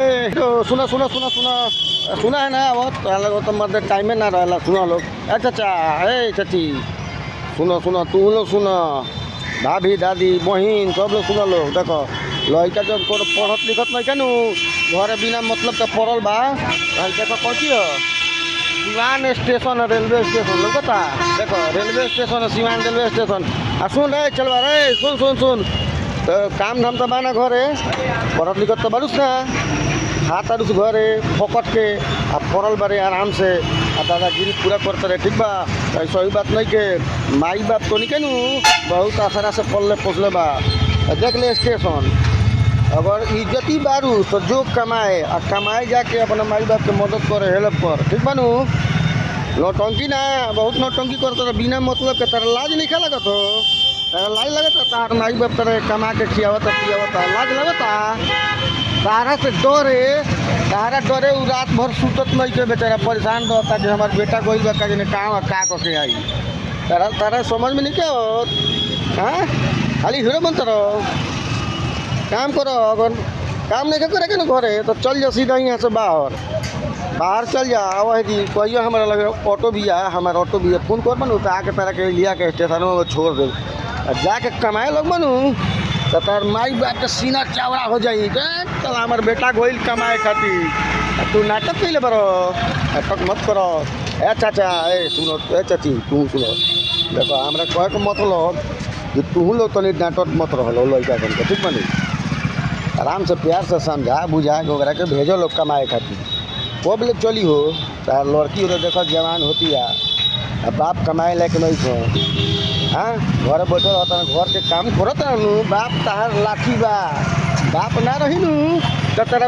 तो सुना सुना सुना सुना सुना है ना बहुत अलग तो मतलब टाइम ना रहा सुना लोग चाचा ए चाची सुनो सुनो तू लोग सुनो भाभी दादी बहन सब लोग सुना लोग देखो लड़का जब को पढ़त लिखत नहीं क्या घरे बिना मतलब का पढ़ल बा देखो कौची हो सिवान स्टेशन रेलवे स्टेशन लगता देखो रेलवे स्टेशन है सिवान रेलवे स्टेशन आ सुन रे चलवा रे सुन सुन सुन तो काम धाम तो बाना घरे पढ़त लिखत तो बारूस ना हाथ आरुस घरे फोकट के आ पड़ल बारे आराम से आ दादागिरी पूरा करते रहे ठीक बा ऐसा ही बात नहीं के माई बाप तो नहीं के बहुत आसरा से पलले पोसले बा देख ले स्टेशन अगर इज्जती बारू तो जो कमाए आ कमाए जाके अपना माई बाप के मदद करे हेल्प कर ठीक बा नौटंकी ना बहुत नौटंकी करते रहे बिना मतलब के तारा लाज नहीं खा लगत हो तारा लाज लगता तार माई बाप तारे कमा के खियावता पियावता लाज लगता तारा से डरे उ रात भर सुतत नहीं के बेचारा परेशान रहता कि हमार बेटा कोई बा का काम का करके आई तारा तारा समझ में नहीं क्या हो हाँ खाली हीरो बनते रहो काम करो अगर काम नहीं करे के ना घरे तो चल जा सीधा यहाँ से बाहर चल जा वही दी कहिए हमारा लगे ऑटो भी है हमारा ऑटो भी है फोन कर बनू तो आके तारा के लिया के स्टेशन में छोड़ दे जाके कमाए लोग बनू तो तार माई बाप के सीना चावड़ा हो जाई चल हमार बेटा गोइल कमाए खातिर तू नाटक कैले बरो नाटक मत करो ए चाचा ए सुनो ए चाची तू सुनो देखो हमरा कहे के मतलब कि तू लोग तनी नाटक मत रहो लड़का बन के ठीक बनी आराम से प्यार से समझा बुझा के ओकरा के भेजो लोग कमाए खातिर कब ले चली हो तार लड़की हो देखो जवान होती है बाप कमाए लेके नहीं छो हाँ घर बैठल रहता घर के काम करत बाप तहार लाठी बा बाप ना रही तो तेरा